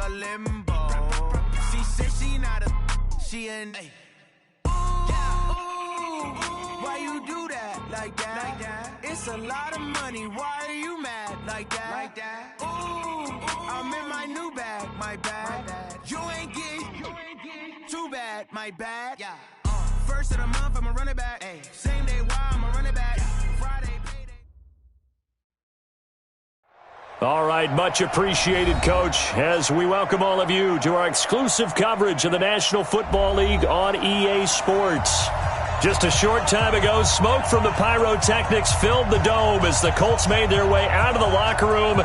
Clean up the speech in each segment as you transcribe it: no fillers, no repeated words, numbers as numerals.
a limbo. She said she not a, she an. Ooh, why you do that like that? It's a lot of money. Why are you mad like that? Ooh, I'm in my new bag, my bad. You ain't get too bad, my bad. Yeah. First of the month, I'ma run it back. Ay. Same day, why I'ma run it back. Friday, payday. All right, much appreciated, Coach, as we welcome all of you to our exclusive coverage of the National Football League on EA Sports. Just a short time ago, smoke from the pyrotechnics filled the dome as the Colts made their way out of the locker room.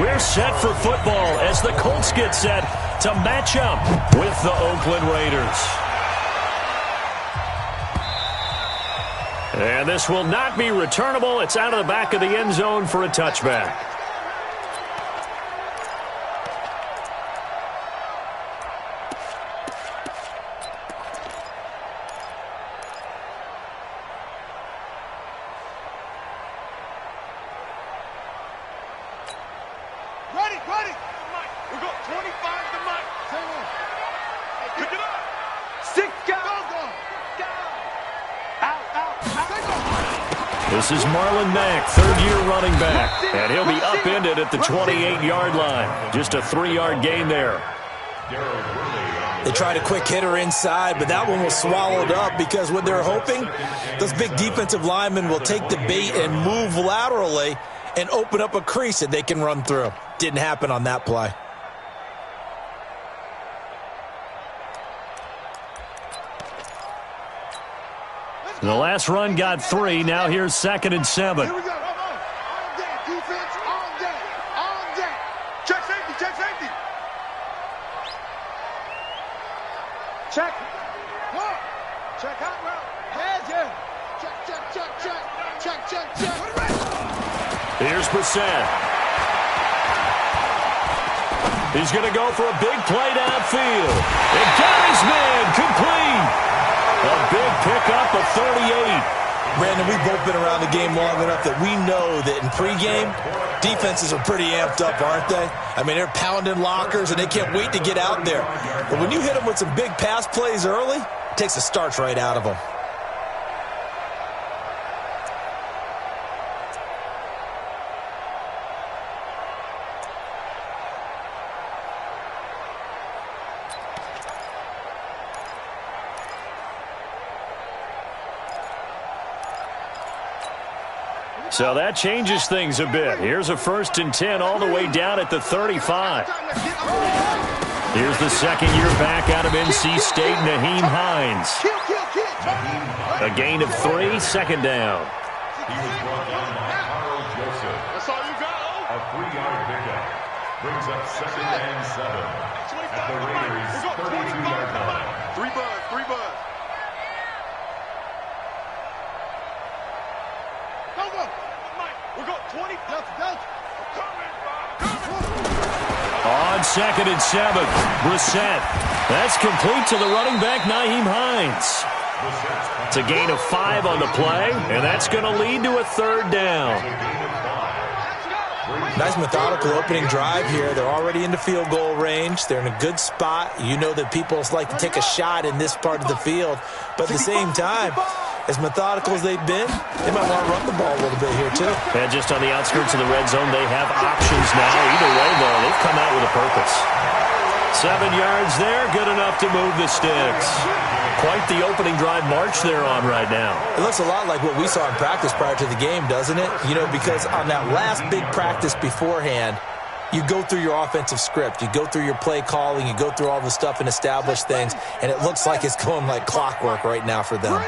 We're set for football as the Colts get set to match up with the Oakland Raiders. And this will not be returnable. It's out of the back of the end zone for a touchback. Ready. We got 25 to Mike. Same on. Pick it up. 6 guys. Go. Out. This is Marlon Mack, third-year running back, and he'll be upended at the 28-yard line. Just a 3-yard gain there. They tried a quick hitter inside, but that one was swallowed up because what they're hoping, those big defensive linemen will take the bait and move laterally and open up a crease that they can run through. Didn't happen on that play. The last run got 3. Now here's 2nd and 7. Here we go. Come on. On deck. Defense on deck. Check safety. Check. One. Check out route. Heads in. Check. Here's Brissett. He's going to go for a big play downfield. And got his man complete. A big pickup of 38. Brandon, we've both been around the game long enough that we know that in pregame, defenses are pretty amped up, aren't they? I mean, they're pounding lockers, and they can't wait to get out there. But when you hit them with some big pass plays early, it takes the starch right out of them. So that changes things a bit. Here's a 1st and 10 all the way down at the 35. Here's the second-year back out of NC State, Nyheim Hines. A gain of 3, 2nd down. He was brought down by Carl Joseph. That's all you got. A 3-yard pickup brings up 2nd and 7 at the Raiders' 32-yard line. 3 buzz. Go. We got 20. Go. On 2nd and 7, Brissett. That's complete to the running back, Nyheim Hines. It's a gain of 5 on the play, and that's going to lead to a 3rd down. Nice methodical opening drive here. They're already into field goal range. They're in a good spot. You know that people like to take a shot in this part of the field. But at the same time, as methodical as they've been, they might want to run the ball a little bit here, too. And just on the outskirts of the red zone, they have options now. Either way, though, they've come out with a purpose. 7 yards there, good enough to move the sticks. Quite the opening drive march they're on right now. It looks a lot like what we saw in practice prior to the game, doesn't it? You know, because on that last big practice beforehand, you go through your offensive script. You go through your play calling. You go through all the stuff and establish things, and it looks like it's going like clockwork right now for them.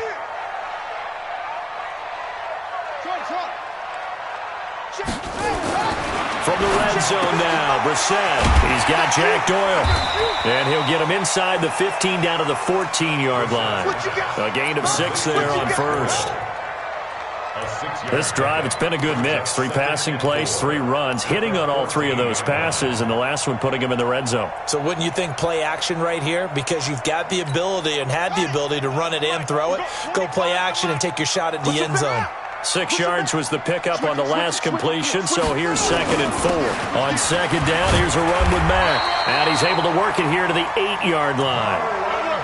From the red zone now, Brissett. He's got Jack Doyle. And he'll get him inside the 15 down to the 14-yard line. A gain of 6 there on 1st. This drive, it's been a good mix. 3 passing plays, 3 runs, hitting on all 3 of those passes, and the last one putting him in the red zone. So wouldn't you think play action right here? Because you've got the ability and had the ability to run it and throw it. Go play action and take your shot at the end zone. 6 yards was the pickup on the last completion, so here's 2nd and 4. On 2nd down, here's a run with Mack. And he's able to work it here to the 8-yard line.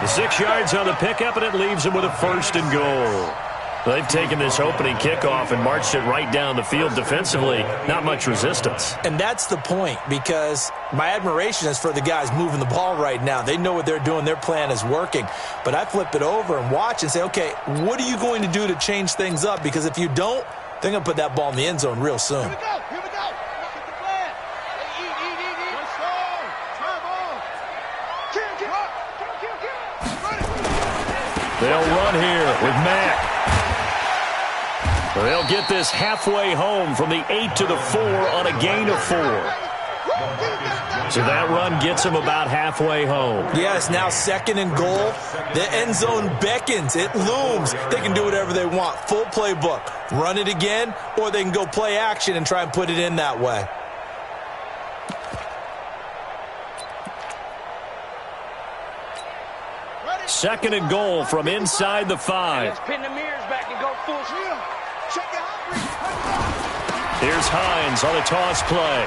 The 6 yards on the pickup, and it leaves him with a 1st and goal. They've taken this opening kickoff and marched it right down the field defensively. Not much resistance. And that's the point, because my admiration is for the guys moving the ball right now. They know what they're doing. Their plan is working. But I flip it over and watch and say, okay, what are you going to do to change things up? Because if you don't, they're going to put that ball in the end zone real soon. Here we go. Here we go. Get the plan. Hey, eat. Let's go. Try ball. Kill. They'll run here with Mack. They'll get this halfway home from the 8 to the 4 on a gain of 4. So that run gets them about halfway home. Yes, now 2nd and goal. The end zone beckons. It looms. They can do whatever they want. Full playbook. Run it again, or they can go play action and try and put it in that way. Second and goal from inside the 5. Let's pin the mirrors back and go full swim. Here's Hines on the toss play.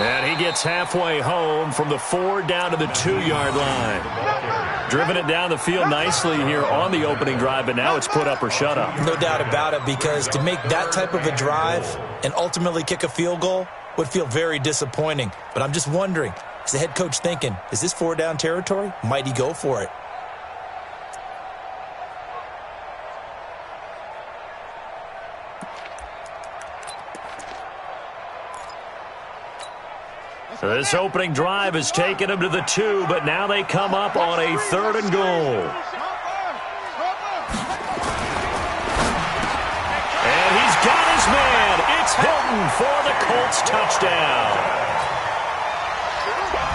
And he gets halfway home from the 4 down to the 2-yard line. Driven it down the field nicely here on the opening drive, but now it's put up or shut up. No doubt about it, because to make that type of a drive and ultimately kick a field goal would feel very disappointing. But I'm just wondering, is the head coach thinking, is this 4-down territory? Might he go for it? This opening drive has taken them to the 2, but now they come up on a 3rd and goal. And he's got his man. It's Hilton for the Colts touchdown.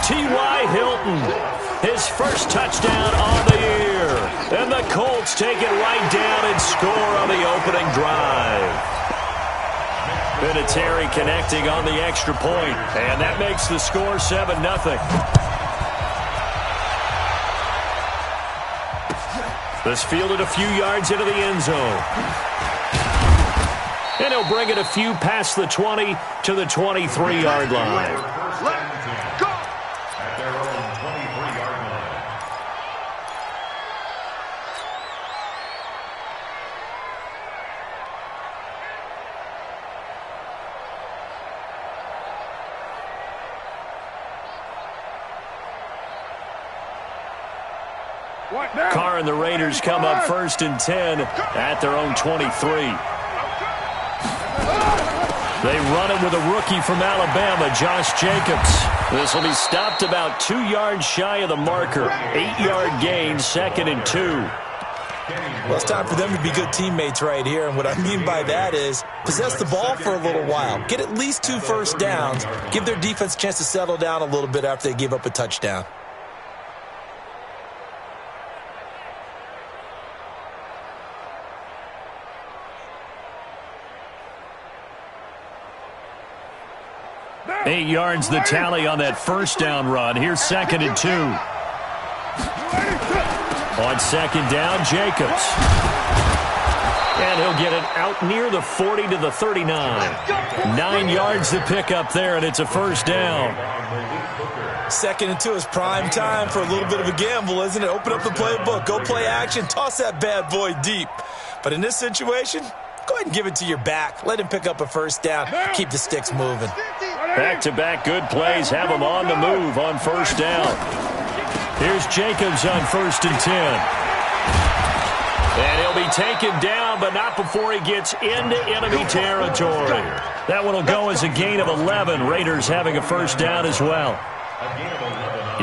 T.Y. Hilton, his first touchdown on the year. And the Colts take it right down and score on the opening drive. Vinatieri connecting on the extra point, and that makes the score 7-0. This fielded a few yards into the end zone. And he'll bring it a few past the 20 to the 23-yard line. Let's go! At their own 23-yard line. Carr and the Raiders come up 1st and 10 at their own 23. They run it with a rookie from Alabama, Josh Jacobs. This will be stopped about 2 yards shy of the marker. 8-yard gain, 2nd and 2. Well, it's time for them to be good teammates right here, and what I mean by that is possess the ball for a little while. Get at least 2 first downs. Give their defense a chance to settle down a little bit after they give up a touchdown. Eight yards the tally on that first down run. Here's 2nd and 2. On 2nd down, Jacobs. And he'll get it out near the 40 to the 39. 9 yards to pick up there, and it's a first down. 2nd and 2 is prime time for a little bit of a gamble, isn't it? Open up the playbook, go play action, toss that bad boy deep. But in this situation, go ahead and give it to your back. Let him pick up a first down. Keep the sticks moving. Back-to-back good plays have him on the move on first down. Here's Jacobs on 1st and 10. And he'll be taken down, but not before he gets into enemy territory. That one will go as a gain of 11. Raiders having a first down as well.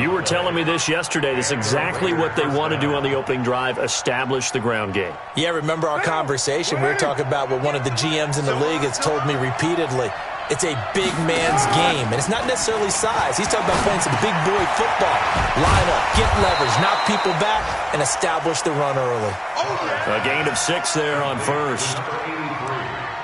You were telling me this yesterday. This is exactly what they want to do on the opening drive, establish the ground game. Yeah, remember our conversation? We were talking about what one of the GMs in the league has told me repeatedly. It's a big man's game, and it's not necessarily size. He's talking about playing some big boy football. Line up, get leverage, knock people back, and establish the run early. A gain of 6 there on first.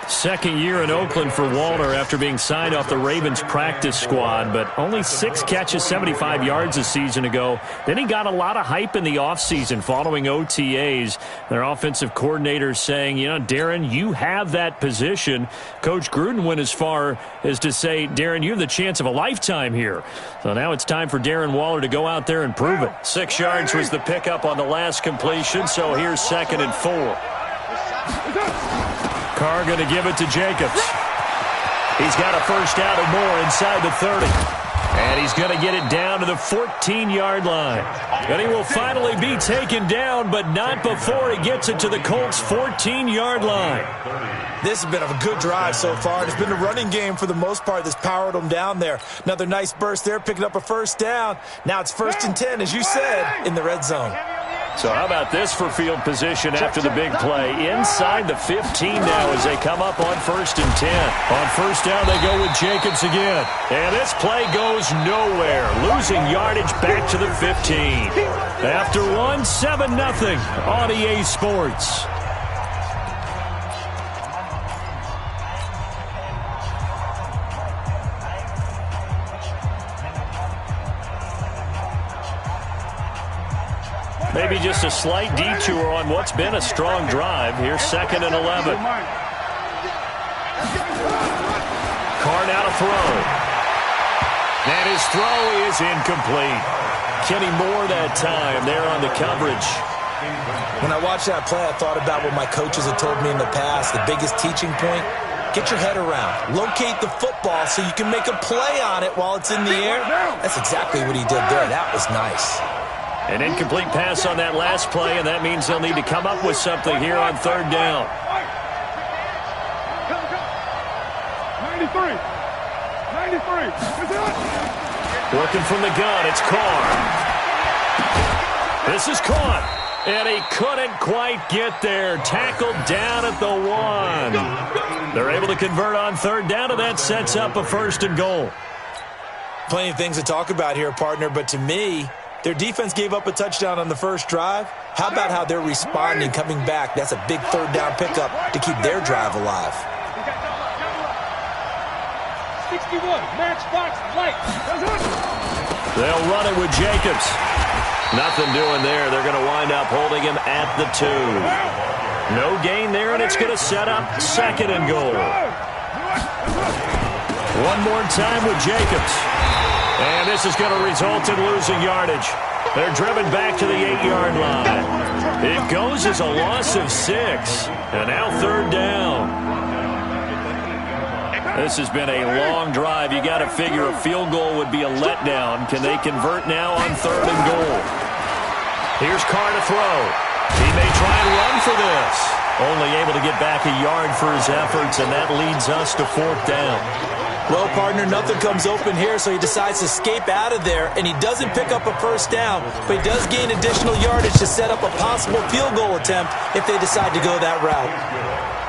Second year in Oakland for Walter after being signed off the Ravens practice squad, but only 6 catches, 75 yards a season ago. Then he got a lot of hype in the offseason following OTAs. Their offensive coordinator saying, you know, Darren, you have that position. Coach Gruden went as far as to say, Darren, you have the chance of a lifetime here. So now it's time for Darren Waller to go out there and prove it. 6 yards was the pickup on the last completion, so here's 2nd and 4. Carr going to give it to Jacobs. He's got a first down or more inside the 30. And he's going to get it down to the 14-yard line. And he will finally be taken down, but not before he gets it to the Colts' 14-yard line. This has been a good drive so far. It's been a running game for the most part that's powered them down there. Another nice burst there, picking up a first down. Now it's 1st and 10, as you said, in the red zone. So how about this for field position after the big play? Inside the 15 now as they come up on 1st and 10. On first down, they go with Jacobs again. And this play goes nowhere. Losing yardage back to the 15. After 7-0 on EA Sports. Maybe just a slight detour on what's been a strong drive. Here's 2nd and 11. Carr now to throw. And his throw is incomplete. Kenny Moore that time there on the coverage. When I watched that play, I thought about what my coaches had told me in the past. The biggest teaching point, get your head around. Locate the football so you can make a play on it while it's in the air. That's exactly what he did there. That was nice. An incomplete pass on that last play, and that means they'll need to come up with something here on 3rd down. 93. Working from the gun, it's Carr. This is caught, and he couldn't quite get there. Tackled down at the 1. They're able to convert on 3rd down, and that sets up a 1st and goal. Plenty of things to talk about here, partner, but to me, their defense gave up a touchdown on the first drive. How about how they're responding, coming back? That's a big 3rd down pickup to keep their drive alive. 61, matchbox, light. They'll run it with Jacobs. Nothing doing there. They're going to wind up holding him at the 2. No gain there, and it's going to set up 2nd and goal. One more time with Jacobs. And this is going to result in losing yardage. They're driven back to the 8-yard line. It goes as a loss of 6. And now 3rd down. This has been a long drive. You got to figure a field goal would be a letdown. Can they convert now on 3rd and goal? Here's Carr to throw. He may try and run for this. Only able to get back a yard for his efforts, and that leads us to 4th down. Well, partner, nothing comes open here, so he decides to escape out of there, and he doesn't pick up a first down, but he does gain additional yardage to set up a possible field goal attempt if they decide to go that route.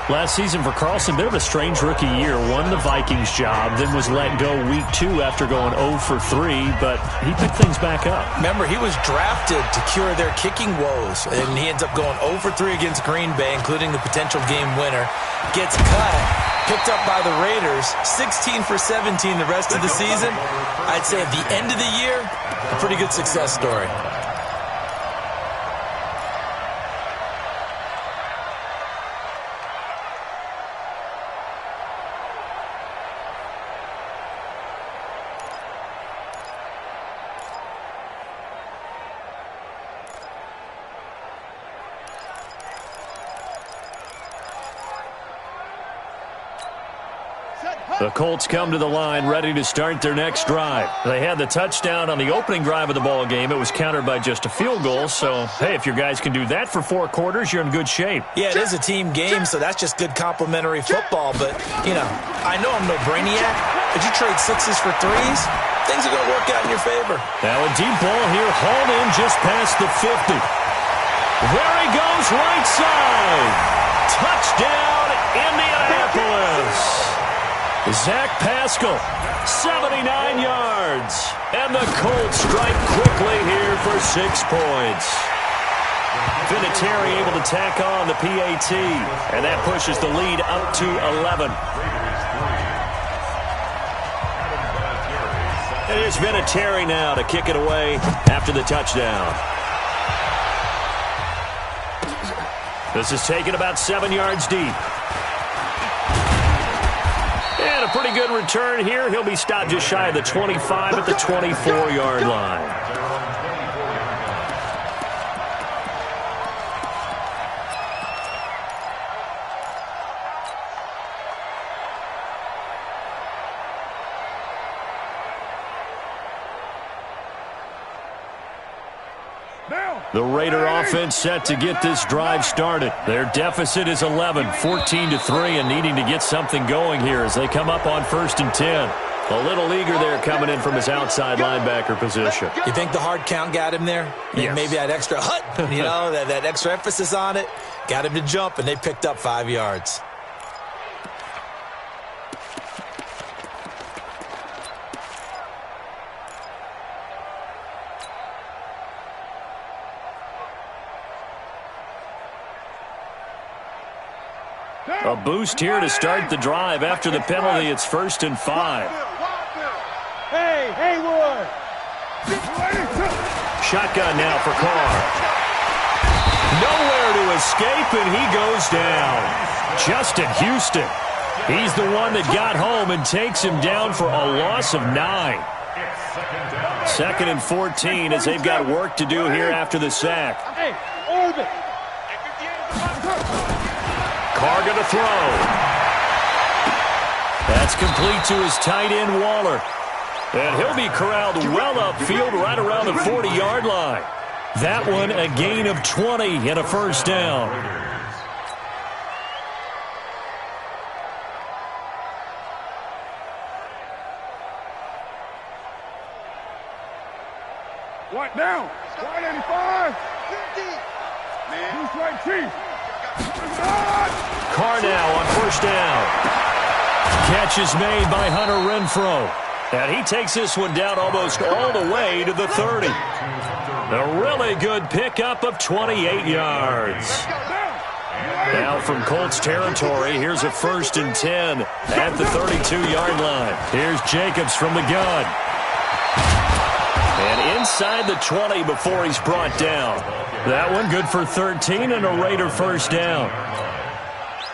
Last season for Carlson, bit of a strange rookie year. Won the Vikings job, then was let go week 2 after going 0 for 3, but he picked things back up. Remember, he was drafted to cure their kicking woes, and he ends up going 0 for 3 against Green Bay, including the potential game winner. Gets cut, picked up by the Raiders, 16 for 17 the rest of the season. I'd say at the end of the year, a pretty good success story. The Colts come to the line ready to start their next drive. They had the touchdown on the opening drive of the ball game. It was countered by just a field goal. So, hey, if your guys can do that for 4 quarters, you're in good shape. Yeah, it is a team game, so that's just good complimentary football. But, you know, I know I'm no brainiac, but you trade 6s for 3s, things are going to work out in your favor. Now a deep ball here, hauled in just past the 50. There he goes, right side. Touchdown, Indianapolis. Zach Pascal, 79 yards. And the Colts strike quickly here for 6 points. Vinatieri able to tack on the PAT, and that pushes the lead up to 11. And here's Vinatieri now to kick it away after the touchdown. This is taken about 7 yards deep. And a pretty good return here. He'll be stopped just shy of the 25 at the 24-yard line. The Raider offense set to get this drive started. Their deficit is 11, 14-3, and needing to get something going here as they come up on 1st and 10. A little eager there coming in from his outside linebacker position. You think the hard count got him there? Yes. Maybe that extra that extra emphasis on it got him to jump, and they picked up 5 yards. A boost here to start the drive after the penalty. It's 1st and 5. Hey, Haywood! Shotgun now for Carr. Nowhere to escape, and he goes down. Justin Houston. He's the one that got home and takes him down for a loss of 9. 2nd and 14 as they've got work to do here after the sack. Hey, orbit! Carr going to throw. That's complete to his tight end, Waller. And he'll be corralled well upfield right around the 40-yard line. That one a gain of 20 and a first down. What now? 185. 50. Who's right, Chief? Carr now on 1st down. Catch is made by Hunter Renfrow. And he takes this one down almost all the way to the 30. A really good pickup of 28 yards. Now from Colts territory, here's a 1st and 10 at the 32-yard line. Here's Jacobs from the gun. And inside the 20 before he's brought down. That one good for 13 and a Raider first down.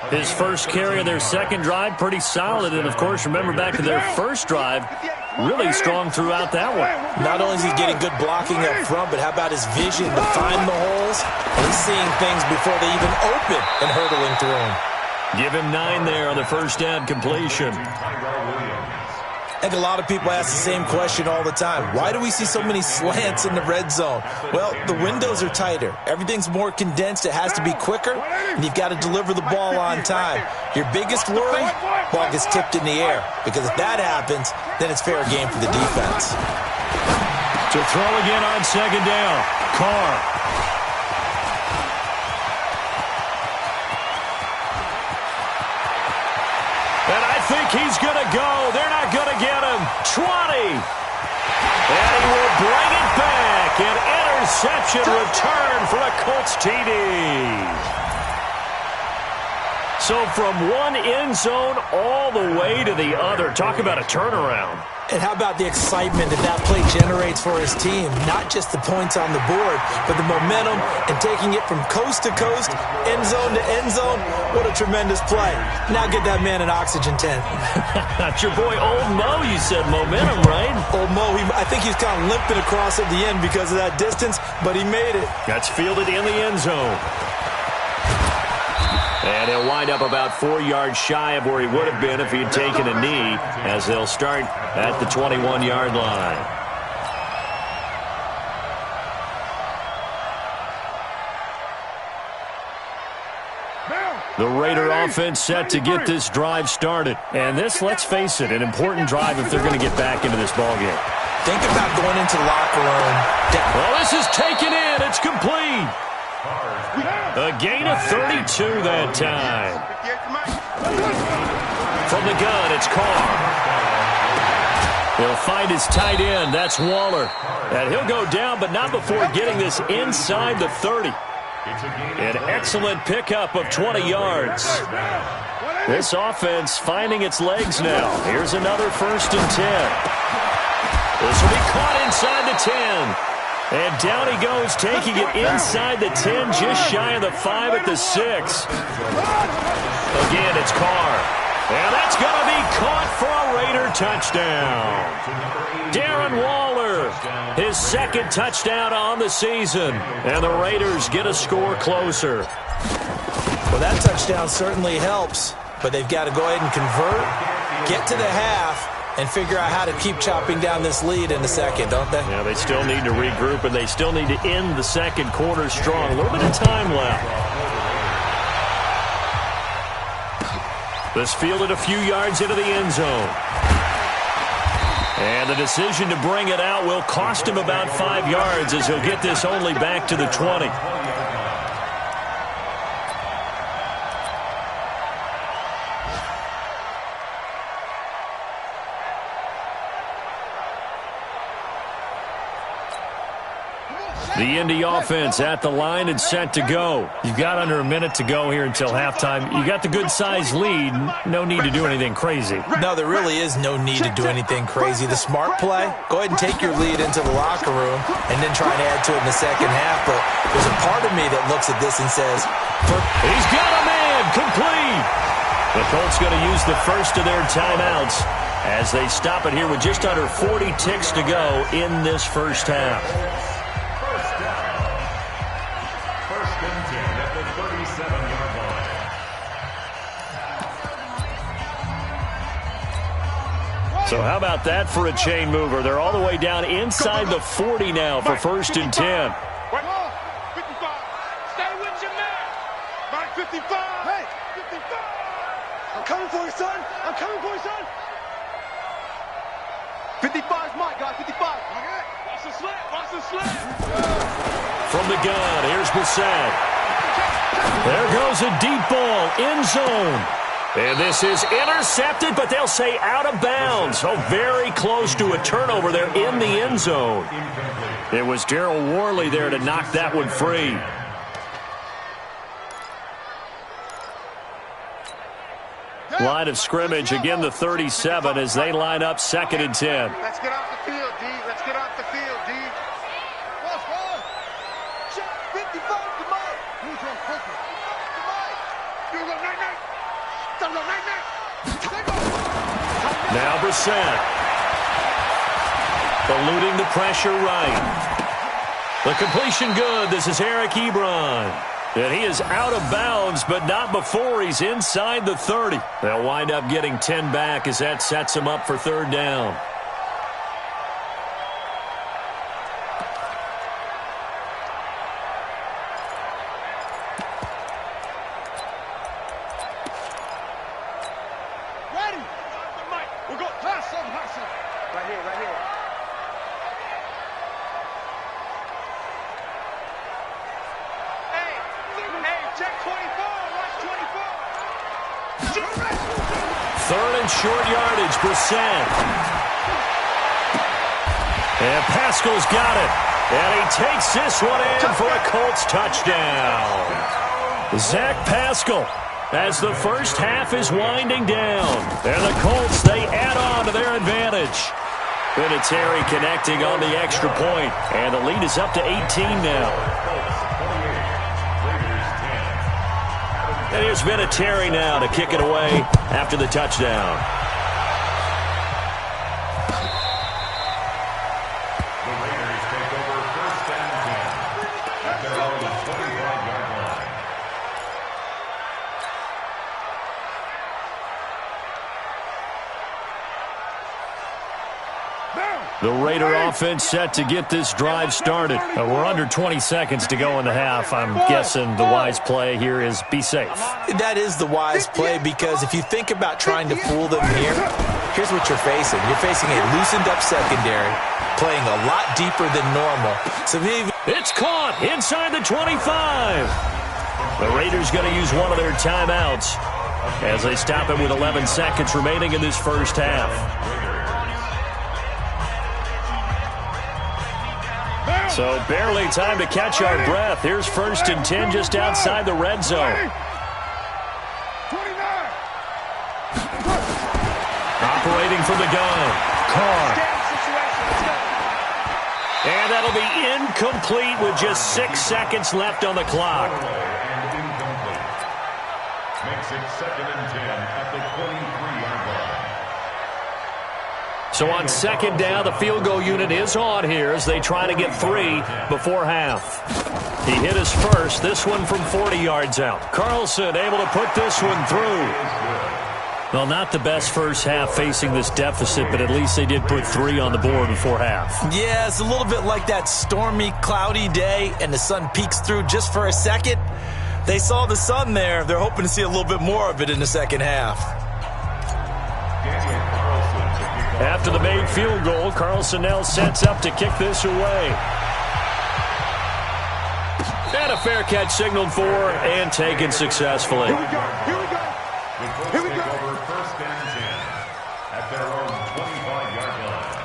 His first carry of their second drive, pretty solid. And, of course, remember back to their first drive, really strong throughout that one. Not only is he getting good blocking up front, but how about his vision to find the holes? He's seeing things before they even open and hurdling through them. Give him 9 there on the first down completion. I think a lot of people ask the same question all the time. Why do we see so many slants in the red zone? Well, the windows are tighter. Everything's more condensed. It has to be quicker, and you've got to deliver the ball on time. Your biggest worry, ball gets tipped in the air, because if that happens, then it's fair game for the defense. To throw again on 2nd down, Carr. And I think he's going to go. They're not going to get him. 20. And he will bring it back. An interception return for a Colts TD. So from one end zone all the way to the other. Talk about a turnaround. And how about the excitement that play generates for his team? Not just the points on the board, but the momentum and taking it from coast to coast, end zone to end zone. What a tremendous play. Now get that man an oxygen tent. That's your boy Old Mo. You said momentum, right? Old Mo, I think he's kind of limping across at the end because of that distance, but he made it. That's fielded in the end zone. And he'll wind up about 4 yards shy of where he would have been if he had taken a knee, as they'll start at the 21-yard line. The Raider offense set to get this drive started. And this, let's face it, an important drive if they're going to get back into this ballgame. Think about going into the locker room. Well, this is taken in. It's complete. A gain of 32 that time. From the gun, it's Carr. He'll find his tight end. That's Waller. And he'll go down, but not before getting this inside the 30. An excellent pickup of 20 yards. This offense finding its legs now. Here's another 1st and 10. This will be caught inside the 10. And down he goes, taking it inside the 10, just shy of the 5 at the 6. Again, it's Carr. And that's going to be caught for a Raider touchdown. Darren Waller, his 2nd touchdown on the season. And the Raiders get a score closer. Well, that touchdown certainly helps, but they've got to go ahead and convert, get to the half, and figure out how to keep chopping down this lead in the second, don't they? Yeah, they still need to regroup, and they still need to end the second quarter strong. A little bit of time left. This fielded a few yards into the end zone. And the decision to bring it out will cost him about 5 yards as he'll get this only back to the 20. The Indy offense at the line and set to go. You've got under a minute to go here until halftime. You got the good-sized lead. No need to do anything crazy. No, there really is no need to do anything crazy. The smart play, go ahead and take your lead into the locker room and then try and add to it in the second half. But there's a part of me that looks at this and says, he's got a man, complete. The Colts going to use the first of their timeouts as they stop it here with just under 40 ticks to go in this first half. So how about that for a chain mover? They're all the way down inside the 40 now for 1st and 10. 55. Stay with your man. Mark 55. Hey, 55. I'm coming for you, son. I'm coming for you, son. 55 is mine, guys. 55. Watch the slip. Watch the slip. From the gun, here's Bissett. There goes a deep ball, end zone. And this is intercepted, but they'll say out of bounds. So very close to a turnover there in the end zone. It was Darryl Worley there to knock that one free. Line of scrimmage, again the 37 as they line up 2nd and 10. Let's get off the field, D. Let's get off the field, D. What's wrong? 55 to Mike. Who's on purpose? To Mike. You go night-night. Now Brissett. Eluding the pressure right. The completion good. This is Eric Ebron. And he is out of bounds, but not before he's inside the 30. They'll wind up getting 10 back as that sets him up for 3rd down. Short yardage, Brissett. And Pascal's got it. And he takes this one in for a Colts touchdown. Zach Pascal, as the first half is winding down. And the Colts, they add on to their advantage. Vinatieri connecting on the extra point. And the lead is up to 18 now. And here's Vinatieri now to kick it away after the touchdown. The Raiders take over 1st and 10 at their own 25-yard line. The Raider offense set to get this drive started. We're under 20 seconds to go in the half. I'm guessing the wise play here is be safe. That is the wise play, because if you think about trying to fool them here, here's what you're facing. You're facing a loosened-up secondary, playing a lot deeper than normal. So maybe it's caught inside the 25. The Raiders going to use one of their timeouts as they stop it with 11 seconds remaining in this first half. So barely time to catch our breath. Here's 1st and 10 just outside the red zone. Operating from the gun, Carr. And that'll be incomplete with just 6 seconds left on the clock. Makes it 2nd and 10 at the 23-yard line. So on 2nd down, the field goal unit is on here as they try to get 3 before half. He hit his first, this one from 40 yards out. Carlson able to put this one through. Well, not the best first half facing this deficit, but at least they did put 3 on the board before half. Yeah, it's a little bit like that stormy, cloudy day, and the sun peeks through just for a second. They saw the sun there. They're hoping to see a little bit more of it in the second half. After the made field goal, Carlson now sets up to kick this away. And a fair catch signaled for and taken successfully. Here we go. Here we go. Over 1st and 10 at their own 25-yard line.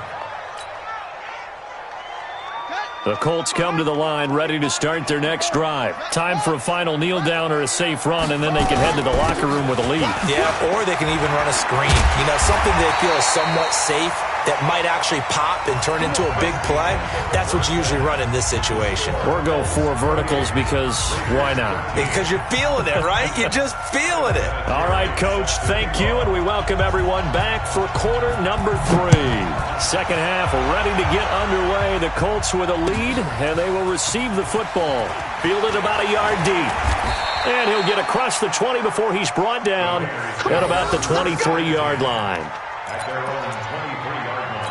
The Colts come to the line ready to start their next drive. Time for a final kneel down or a safe run, and then they can head to the locker room with a lead. Yeah, or they can even run a screen. You know, something they feel is somewhat safe that might actually pop and turn into a big play. That's what you usually run in this situation. Or go 4 verticals because why not? Because you're feeling it, right? You're just feeling it. All right, Coach, thank you, and we welcome everyone back for quarter number 3. Second half ready to get underway. The Colts with a lead, and they will receive the football. Fielded about a yard deep. And he'll get across the 20 before he's brought down at about the 23-yard line. At their own 23-yard line.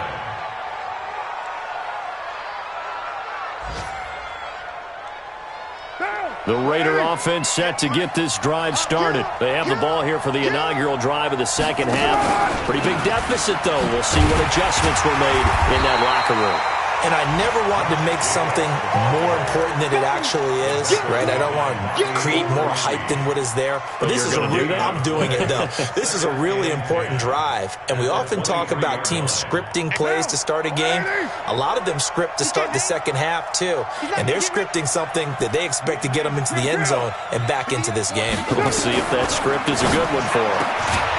The Raider offense set to get this drive started. They have the ball here for the inaugural drive of the second half. Pretty big deficit, though. We'll see what adjustments were made in that locker room. And I never want to make something more important than it actually is, right? I don't want to create more hype than what is there. But this is I'm doing it, though. This is a really important drive. And we often talk about teams scripting plays to start a game. A lot of them script to start the second half, too. And they're scripting something that they expect to get them into the end zone and back into this game. We'll see if that script is a good one for them.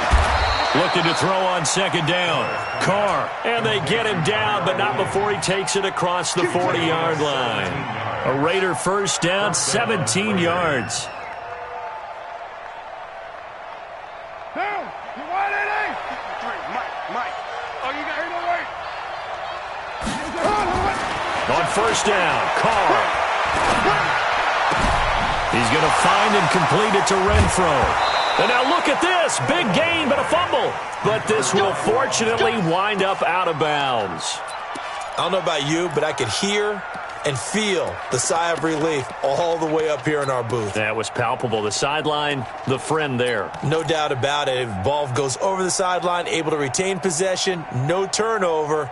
Looking to throw on second down. Carr. And they get him down, but not before he takes it across the 40-yard line. A Raider first down, 17 yards. On first down, Carr. He's going to find and complete it to Renfro. And now look at this. Big gain, but a fumble. But this will fortunately wind up out of bounds. I don't know about you, but I could hear and feel the sigh of relief all the way up here in our booth. That was palpable. The sideline, the friend there. No doubt about it. If ball goes over the sideline, able to retain possession, no turnover.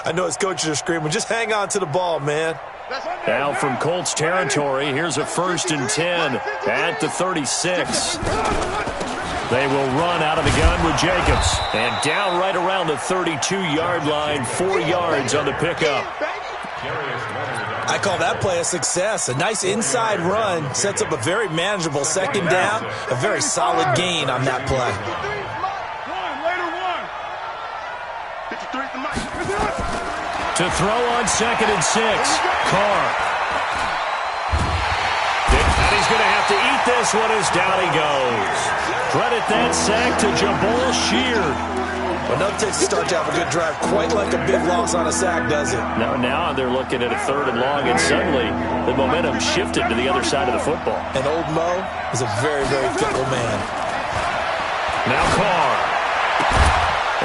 I know his coaches are screaming, just hang on to the ball, man. Now from Colts territory, here's a 1st and 10 at the 36. They will run out of the gun with Jacobs. And down right around the 32-yard line, 4 yards on the pickup. I call that play a success. A nice inside run sets up a very manageable second down. A very solid gain on that play. To throw on 2nd and 6, Carr. And he's going to have to eat this one as down he goes. Credit that sack to Jabal Sheard. Well, no takes to start to have a good drive, quite like a big loss on a sack, does it? Now they're looking at a 3rd and long, and suddenly the momentum shifted to the other side of the football. And old Mo is a very, very fickle man. Now Carr.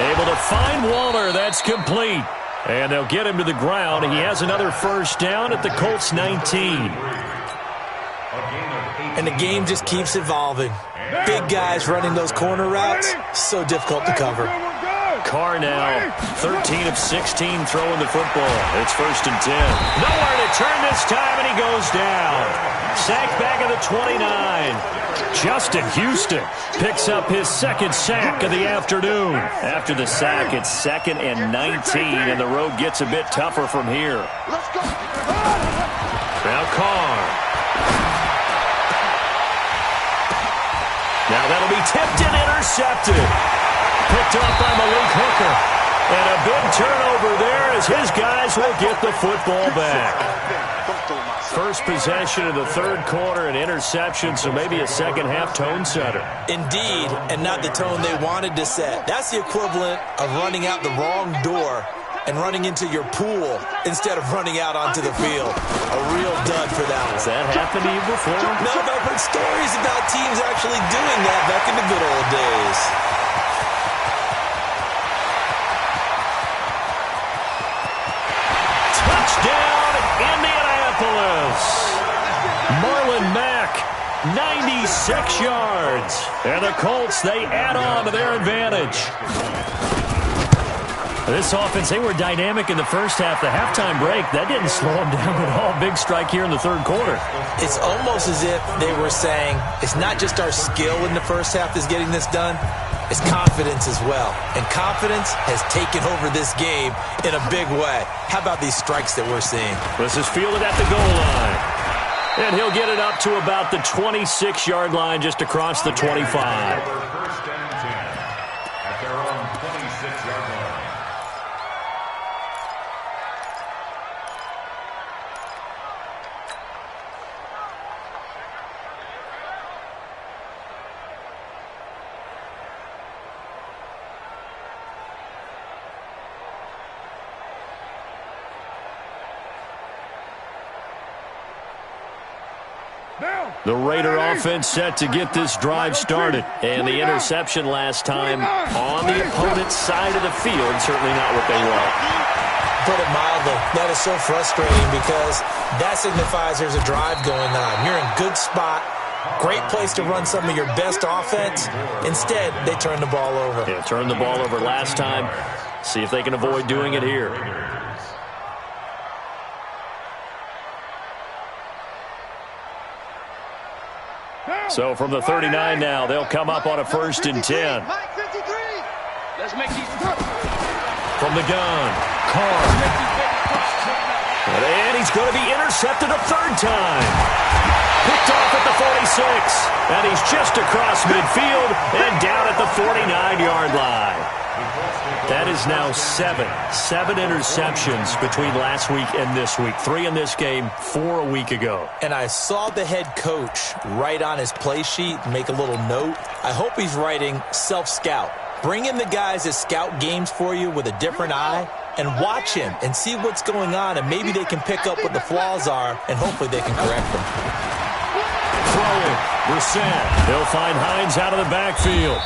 Able to find Waller. That's complete. And they'll get him to the ground. He has another first down at the Colts 19. And the game just keeps evolving. Big guys running those corner routes, so difficult to cover. Carr now, 13 of 16 throwing the football. It's 1st and 10. Nowhere to turn this time, and he goes down. Sacked back at the 29. Justin Houston picks up his second sack of the afternoon. After the sack, it's 2nd and 19, and the road gets a bit tougher from here. Now Carr. Now that'll be tipped and intercepted. Picked off by Malik Hooker. And a big turnover there as his guys will get the football back. First possession of the third quarter, an interception, so maybe a second-half tone setter. Indeed, and not the tone they wanted to set. That's the equivalent of running out the wrong door and running into your pool instead of running out onto the field. A real dud for that one. Has that happened to you before? No, but I've heard stories about teams actually doing that back in the good old days. Touchdown, Indianapolis. Marlon Mack, 96 yards. And the Colts, they add on to their advantage. This offense, they were dynamic in the first half. The halftime break, that didn't slow them down at all. Big strike here in the third quarter. It's almost as if they were saying, it's not just our skill in the first half that's getting this done, it's confidence as well. And confidence has taken over this game in a big way. How about these strikes that we're seeing? This is fielded at the goal line. And he'll get it up to about the 26-yard line just across the 25. First and 10 at their own 26-yard line. The Raider offense set to get this drive started. And the interception last time on the opponent's side of the field. Certainly not what they want. Put it mildly, that is so frustrating because that signifies there's a drive going on. You're in good spot. Great place to run some of your best offense. Instead, they turn the ball over. Yeah, turned the ball over last time. See if they can avoid doing it here. So from the 39 now, they'll come up on a 1st and 10. From the gun, Carr. And he's going to be intercepted a third time. Picked off at the 46. And he's just across midfield and down at the 49-yard line. That is now 7 interceptions between last week and this week. 3 in this game, 4 a week ago. And I saw the head coach write on his play sheet, make a little note. I hope he's writing self-scout. Bring in the guys that scout games for you with a different eye and watch him and see what's going on, and maybe they can pick up what the flaws are, and hopefully they can correct them. Throwing, Brissett. He'll find Hines out of the backfield.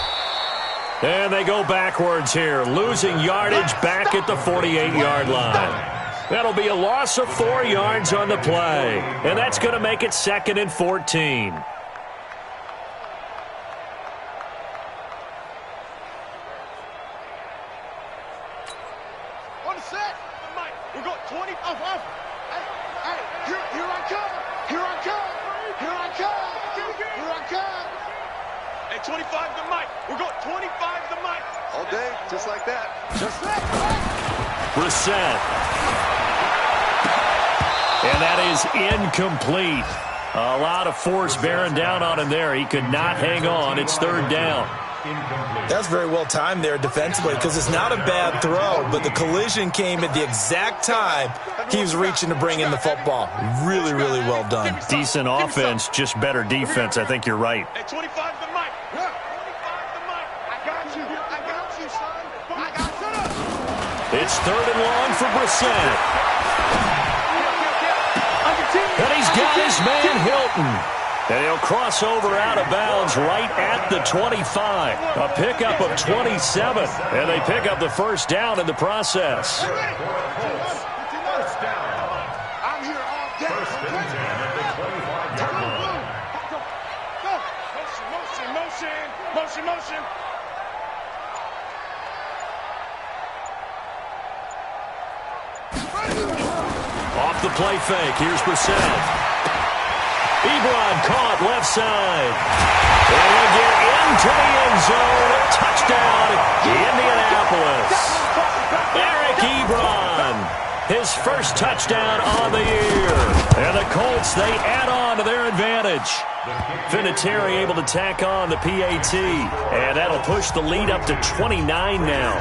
And they go backwards here, losing yardage back at the 48-yard line. That'll be a loss of 4 yards on the play. And that's going to make it 2nd and 14. On the set. Mike, we got 20. Off. Hey, here I come. Here I come. Here I come. Here I come. Hey, 25 to Mike. We got 25 to Mike. All day, just like that. Just like that. Brissett. And that is incomplete. A lot of force bearing down on him there. He could not hang on. It's 3rd down. That's very well timed there defensively because it's not a bad throw, but the collision came at the exact time he was reaching to bring in the football. Really, really well done. Decent offense, just better defense. I think you're right. Hey, 25 to Mike. 25 to Mike. I got you. I got you, son. I got you. It's 3rd and long for Brissett. And he's got his man Hilton. And he'll cross over out of bounds right at the 25. A pickup of 27. And they pick up the 1st down in the process. I'm here all day. Motion. Off the play fake. Here's Brissett. Ebron caught left side. And he'll get into the end zone. Touchdown, Indianapolis. Eric Ebron, his first touchdown on the year. And the Colts, they add on to their advantage. Vinatieri able to tack on the PAT. And that'll push the lead up to 29 now.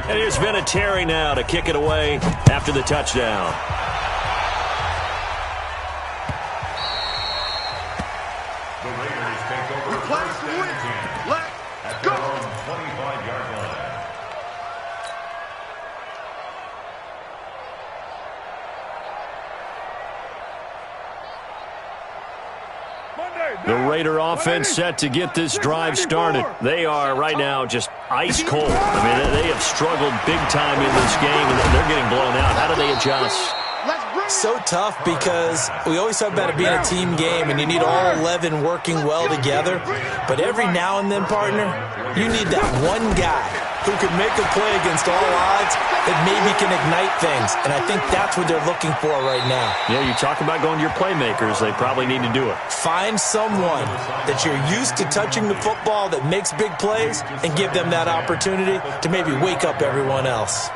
And here's Vinatieri now to kick it away after the touchdown. The Raiders take over first and 10 at their own 25-yard line. The Raider offense set to get this drive started. They are right now just ice cold. I mean, they have struggled big time in this game, and they're getting blown out. How do they adjust? So tough because we always talk about it being a team game, and you need all 11 working well together. But every now and then, partner, you need that one guy who can make a play against all odds that maybe can ignite things. And I think that's what they're looking for right now. Yeah, you talk about going to your playmakers. They probably need to do it. Find someone that you're used to touching the football that makes big plays and give them that opportunity to maybe wake up everyone else.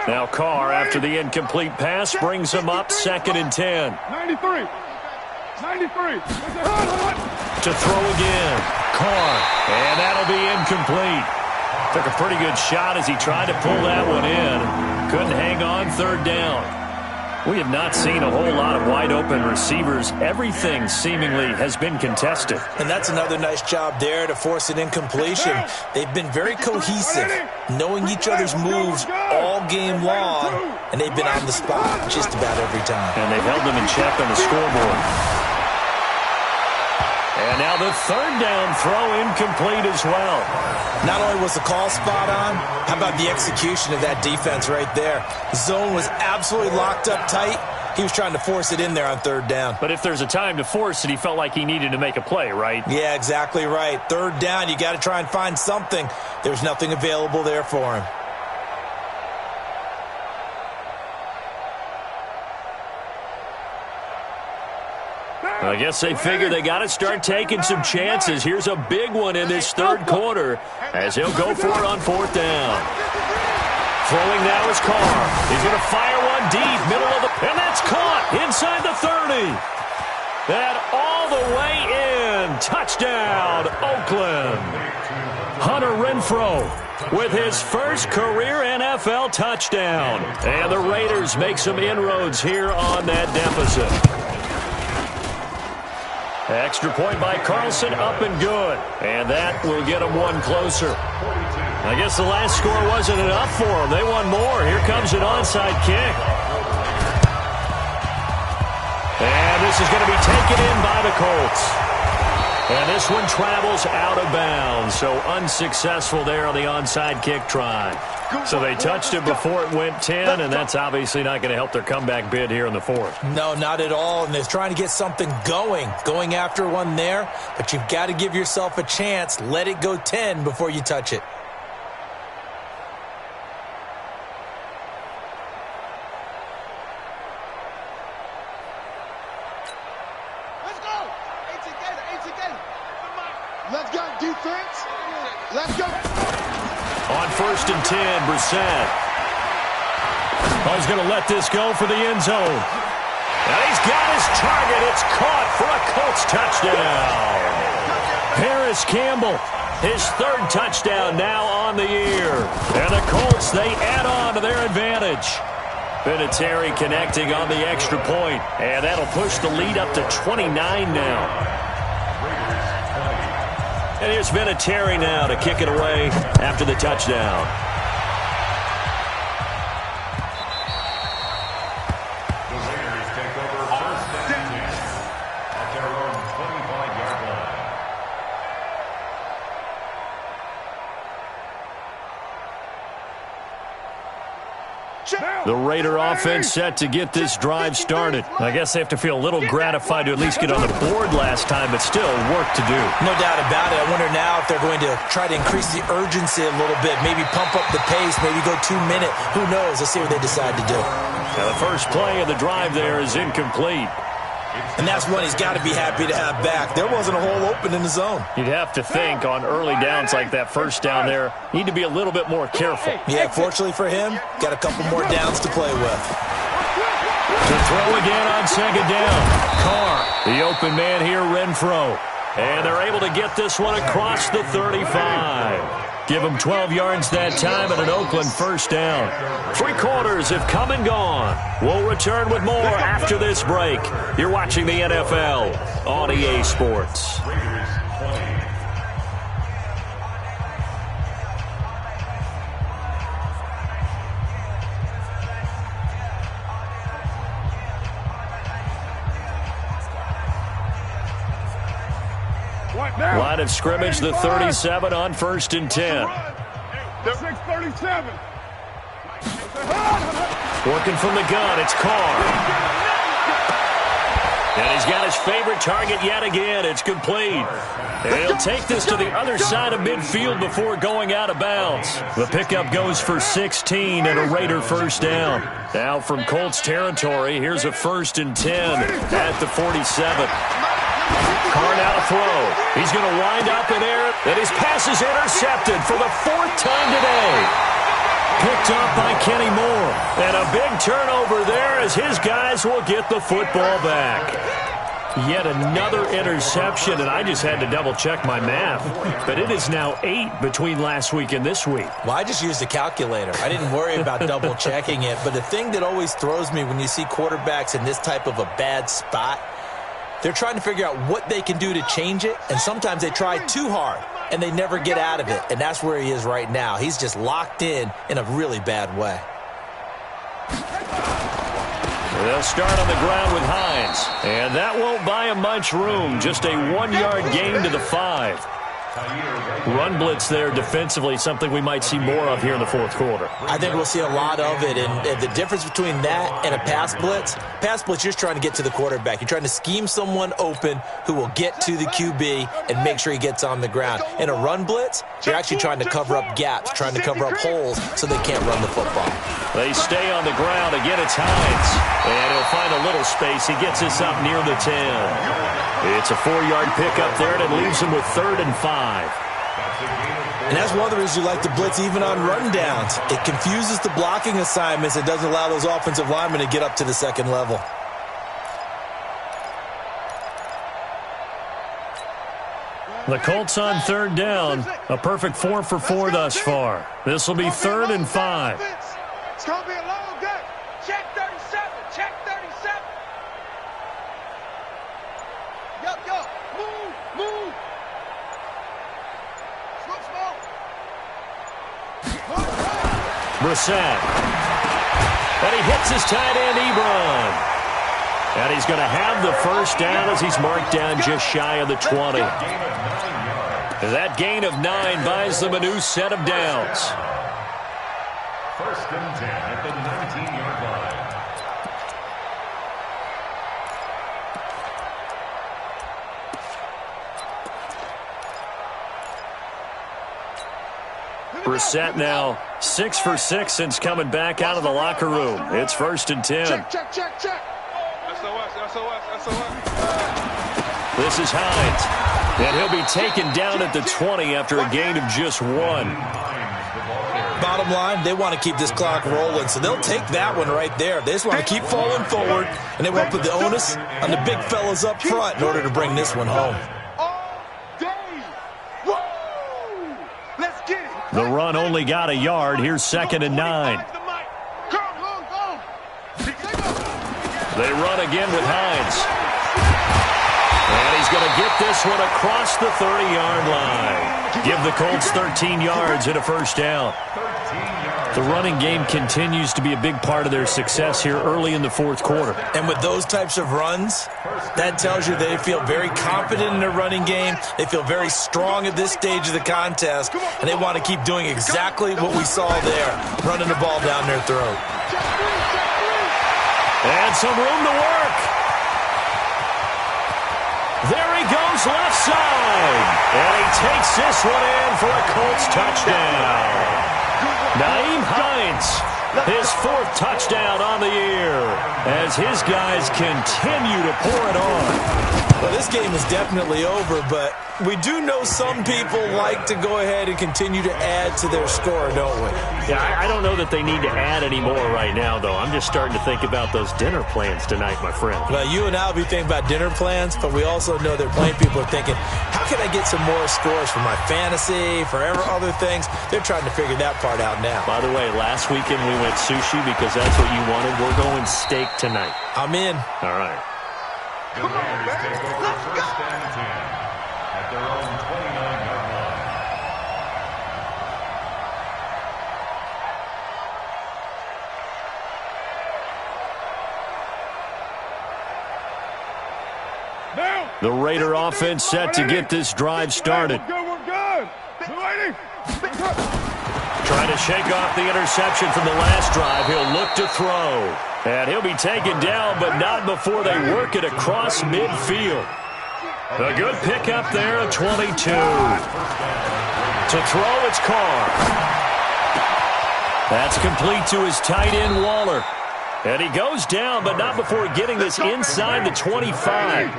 Now Carr, after the incomplete pass, brings him up 2nd and 10. 93. To throw again. Carr. And that'll be incomplete. Took a pretty good shot as he tried to pull that one in. Couldn't hang on 3rd down. We have not seen a whole lot of wide-open receivers. Everything seemingly has been contested. And that's another nice job there to force an incompletion. They've been very cohesive, knowing each other's moves all game long, and they've been on the spot just about every time. And they've held them in check on the scoreboard. And now the 3rd down throw incomplete as well. Not only was the call spot on, how about the execution of that defense right there? The zone was absolutely locked up tight. He was trying to force it in there on 3rd down. But if there's a time to force it, he felt like he needed to make a play, right? Yeah, exactly right. 3rd down, you got to try and find something. There's nothing available there for him. I guess they figure they got to start taking some chances. Here's a big one in this 3rd quarter as he'll go for it on 4th down. Throwing now is Carr. He's going to fire one deep, middle of the... And that's caught inside the 30. And all the way in. Touchdown, Oakland. Hunter Renfrow with his first career NFL touchdown. And the Raiders make some inroads here on that deficit. Extra point by Carlson, up and good. And that will get them one closer. I guess the last score wasn't enough for them. They want more. Here comes an onside kick. And this is going to be taken in by the Colts. And this one travels out of bounds. So unsuccessful there on the onside kick try. So they touched it before it went 10, and that's obviously not going to help their comeback bid here in the 4th. No, not at all. And they're trying to get something going after one there. But you've got to give yourself a chance. Let it go 10 before you touch it. Let's go. Let's go, defense. Let's go. On 1st and 10, Brissett. He's going to let this go for the end zone. And he's got his target. It's caught for a Colts touchdown. Paris Campbell, his 3rd touchdown now on the year. And the Colts, they add on to their advantage. Vinatieri connecting on the extra point. And that'll push the lead up to 29 now. And here's Vinatieri now to kick it away after the touchdown. The Raiders take over 1st and 10 at their own 25-yard line. The Raider offense set to get this drive started. I guess they have to feel a little gratified to at least get on the board last time, but still work to do. No doubt about it. I wonder now if they're going to try to increase the urgency a little bit, maybe pump up the pace, maybe go 2 minute. Who knows? Let's see what they decide to do. Now the first play of the drive there is incomplete. And that's one he's got to be happy to have back. There wasn't a hole open in the zone. You'd have to think on early downs like that first down there, need to be a little bit more careful. Yeah, fortunately for him, got a couple more downs to play with. To throw again on second down. Carr, the open man here, Renfro. And they're able to get this one across the 35. Give them 12 yards that time and an Oakland first down. 3 quarters have come and gone. We'll return with more after this break. You're watching the NFL on EA Sports. Line of scrimmage, the 37 on 1st and 10. 637. Working from the gun, it's Carr. And he's got his favorite target yet again. It's complete. And he'll take this to the other side of midfield before going out of bounds. The pickup goes for 16 and a Raider first down. Now from Colts territory, here's a 1st and 10 at the 47. Carr now to throw. He's going to wind up in air, and his pass is intercepted for the 4th time today. Picked up by Kenny Moore. And a big turnover there as his guys will get the football back. Yet another interception, and I just had to double-check my math. But it is now 8 between last week and this week. Well, I just used a calculator. I didn't worry about double-checking it. But the thing that always throws me when you see quarterbacks in this type of a bad spot, they're trying to figure out what they can do to change it, and sometimes they try too hard, and they never get out of it, and that's where he is right now. He's just locked in a really bad way. They'll start on the ground with Hines, and that won't buy him much room. Just a 1-yard gain to the 5. Run blitz there defensively, something we might see more of here in the 4th quarter. I think we'll see a lot of it, and the difference between that and a pass blitz, you're just trying to get to the quarterback. You're trying to scheme someone open who will get to the QB and make sure he gets on the ground. In a run blitz, you're actually trying to cover up gaps, trying to cover up holes so they can't run the football. They stay on the ground. Again, it's Hines. And he'll find a little space. He gets this up near the 10. It's a 4-yard pickup there, and it leaves him with 3rd and 5. And that's one of the reasons you like to blitz even on rundowns. It confuses the blocking assignments. It doesn't allow those offensive linemen to get up to the second level. The Colts on 3rd down. A perfect 4 for 4 thus far. This will be 3rd and 5. It's going to be a long day. Check 37. Check 37. Yo. Move. Brissett. And he hits his tight end, Ebron. And he's going to have the first down as he's marked down just shy of the 20. That gain of 9 buys them a new set of downs. 1st and 10 at the 19-yard line. Brissett now 6 for 6 since coming back out of the locker room. It's 1st and 10. Check. SOS. This is Hines. And he'll be taken down at the 20 after a gain of just 1. Bottom line, they want to keep this clock rolling, so they'll take that one right there. They just want to keep falling forward, and they want to put the onus on the big fellas up front in order to bring this one home. The run only got a yard. Here's 2nd and 9. They run again with Hines. And he's going to get this one across the 30-yard line. Give the Colts 13 yards and a first down. The running game continues to be a big part of their success here early in the 4th quarter. And with those types of runs, that tells you they feel very confident in their running game. They feel very strong at this stage of the contest, and they want to keep doing exactly what we saw there, running the ball down their throat. And some room to work. There he goes left side. And he takes this one in for a Colts touchdown. Nyheim Hines, his 4th touchdown on the year, as his guys continue to pour it on. Well, this game is definitely over, but we do know some people like to go ahead and continue to add to their score, don't we? Yeah, I don't know that they need to add any more right now, though. I'm just starting to think about those dinner plans tonight, my friend. Well, you and I will be thinking about dinner plans, but we also know that plenty of people are thinking, how can I get some more scores for my fantasy, for other things? They're trying to figure that part out now. By the way, last weekend we went sushi because that's what you wanted. We're going steak tonight. I'm in. All right. The Raiders take over 1st and 10 at their own 29-yard line. The Raider offense set to get this drive started. We're good. Trying to shake off the interception from the last drive. He'll look to throw. And he'll be taken down, but not before they work it across midfield. A good pickup there at 22. To throw, it's Carr. That's complete to his tight end, Waller. And he goes down, but not before getting this inside the 25.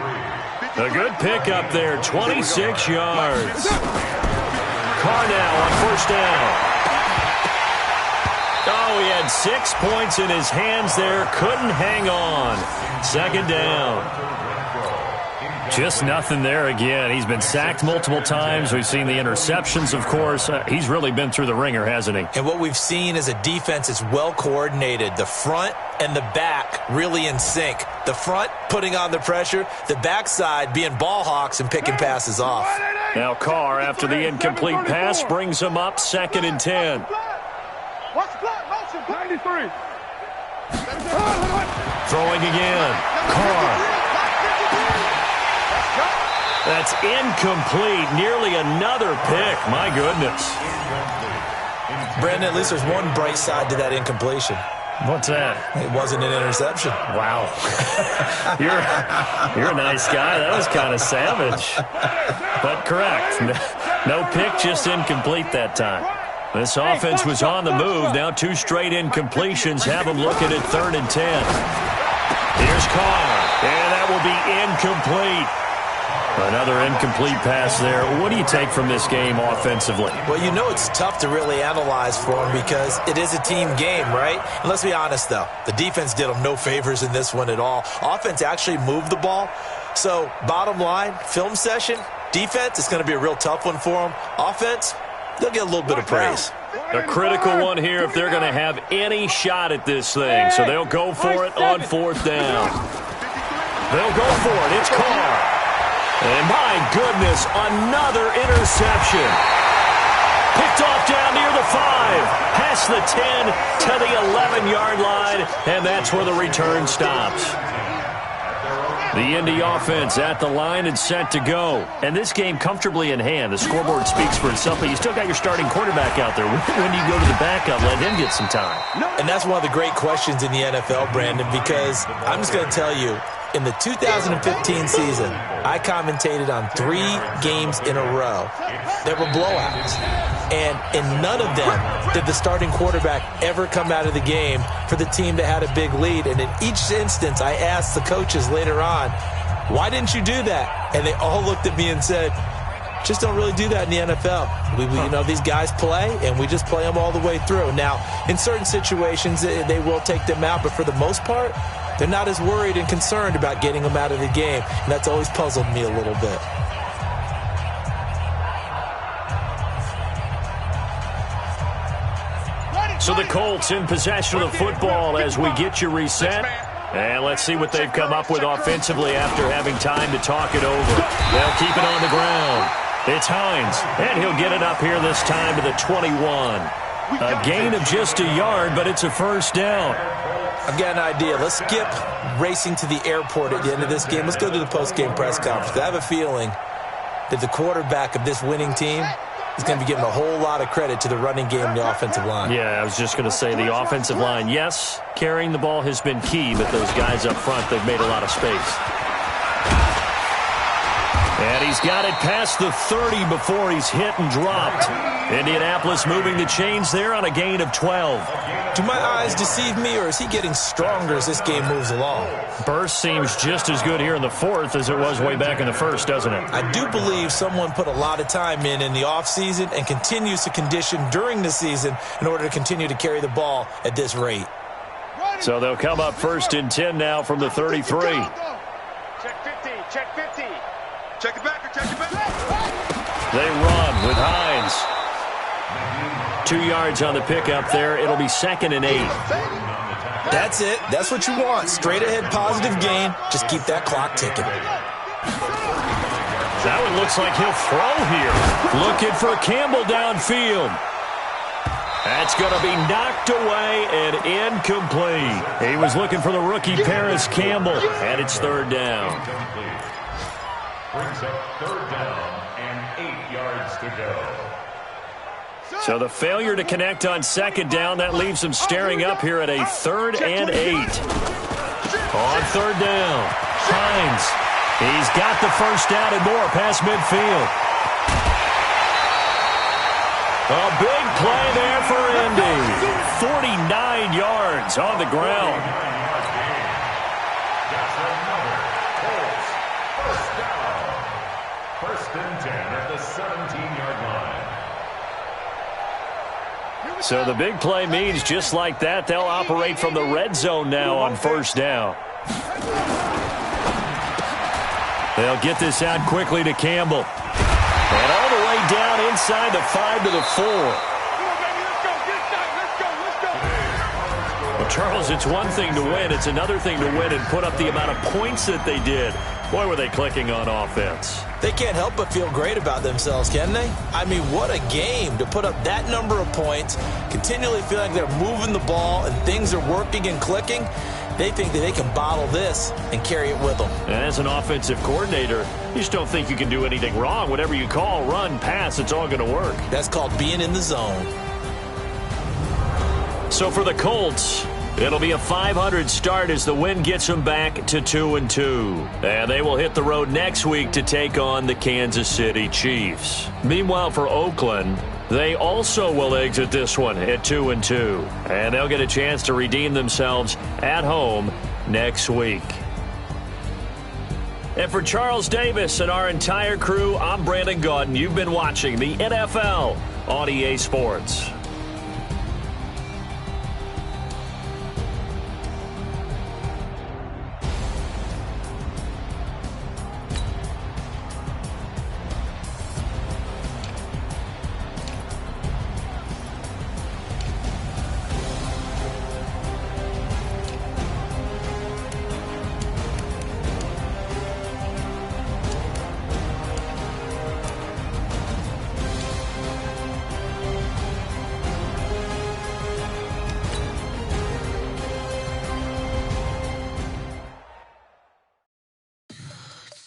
A good pickup there, 26 yards. Carr now on 1st down. Oh, he had 6 points in his hands there. Couldn't hang on. 2nd down. Just nothing there again. He's been sacked multiple times. We've seen the interceptions, of course. He's really been through the ringer, hasn't he? And what we've seen is a defense that's well coordinated. The front and the back really in sync. The front putting on the pressure. The backside being ball hawks and picking passes off. Now Carr, after the incomplete pass, brings him up 2nd and 10. Watch the block, motion, 93. Throwing again. Carr. That's incomplete. Nearly another pick. My goodness. Brandon, at least there's one bright side to that incompletion. What's that? It wasn't an interception. Wow. You're a nice guy. That was kind of savage. But correct. No pick, just incomplete that time. This offense was on the move. Now 2 straight incompletions have them looking at 3rd and 10. Here's Carr. And that will be incomplete. Another incomplete pass there. What do you take from this game offensively? Well, you know it's tough to really analyze for them because it is a team game, right? And let's be honest, though. The defense did them no favors in this one at all. Offense actually moved the ball. So, bottom line, film session, defense, it's going to be a real tough one for them. Offense, they'll get a little bit of praise. A critical one here if they're going to have any shot at this thing. So they'll go for it on 4th down. They'll go for it. It's Carr. And my goodness, another interception. Picked off down near the 5. Past the 10 to the 11-yard line. And that's where the return stops. The Indy offense at the line and set to go. And this game comfortably in hand. The scoreboard speaks for itself, but you still got your starting quarterback out there. When do you go to the backup, let him get some time? And that's one of the great questions in the NFL, Brandon, because I'm just going to tell you, in the 2015 season, I commentated on 3 games in a row that were blowouts. And in none of them did the starting quarterback ever come out of the game for the team that had a big lead. And in each instance, I asked the coaches later on, why didn't you do that? And they all looked at me and said, just don't really do that in the NFL. You know, these guys play, and we just play them all the way through. Now, in certain situations, they will take them out, but for the most part, they're not as worried and concerned about getting them out of the game. And that's always puzzled me a little bit. So the Colts in possession of the football as we get you reset. And let's see what they've come up with offensively after having time to talk it over. They'll keep it on the ground. It's Hines, and he'll get it up here this time to the 21. A gain of just a yard, but it's a 1st down. I've got an idea. Let's skip racing to the airport at the end of this game. Let's go to the post-game press conference. I have a feeling that the quarterback of this winning team is going to be giving a whole lot of credit to the running game and the offensive line. Yeah, I was just going to say the offensive line, yes, carrying the ball has been key, but those guys up front, they've made a lot of space. And he's got it past the 30 before he's hit and dropped. Indianapolis moving the chains there on a gain of 12. Do my eyes deceive me, or is he getting stronger as this game moves along? Burst seems just as good here in the fourth as it was way back in the first, doesn't it? I do believe someone put a lot of time in the offseason and continues to condition during the season in order to continue to carry the ball at this rate. So they'll come up 1st and 10 now from the 33. Check 50, check 50. Check it back, check it back. They run with Hines. 2 yards on the pickup there. It'll be 2nd and 8. That's it. That's what you want. Straight ahead positive gain. Just keep that clock ticking. That one looks like he'll throw here. Looking for Campbell downfield. That's going to be knocked away and incomplete. He was looking for the rookie Paris Campbell, and it's 3rd down. Brings up 3rd down and 8 yards to go. So the failure to connect on 2nd down, that leaves them staring up here at a 3rd and 8. On 3rd down, Hines. He's got the first down and more past midfield. A big play there for Indy. 49 yards on the ground. That's another Colts first down. 1st and 10 at the 17-yard line. So the big play means just like that, they'll operate from the red zone now on 1st down. They'll get this out quickly to Campbell. And all the way down inside the 5 to the 4. Well, Charles, it's one thing to win. It's another thing to win and put up the amount of points that they did. Boy, were they clicking on offense. They can't help but feel great about themselves, can they? I mean, what a game to put up that number of points, continually feeling like they're moving the ball and things are working and clicking. They think that they can bottle this and carry it with them. And as an offensive coordinator, you just don't think you can do anything wrong. Whatever you call, run, pass, it's all going to work. That's called being in the zone. So for the Colts, it'll be a 500 start as the win gets them back to 2-2. And they will hit the road next week to take on the Kansas City Chiefs. Meanwhile, for Oakland, they also will exit this one at 2-2. And they'll get a chance to redeem themselves at home next week. And for Charles Davis and our entire crew, I'm Brandon Gaudin. You've been watching the NFL on EA Sports.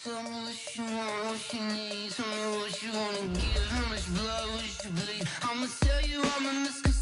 Tell me what you want, what you need. Tell me what you wanna give. How much blood would you bleed? I'ma tell you I'm a misconception.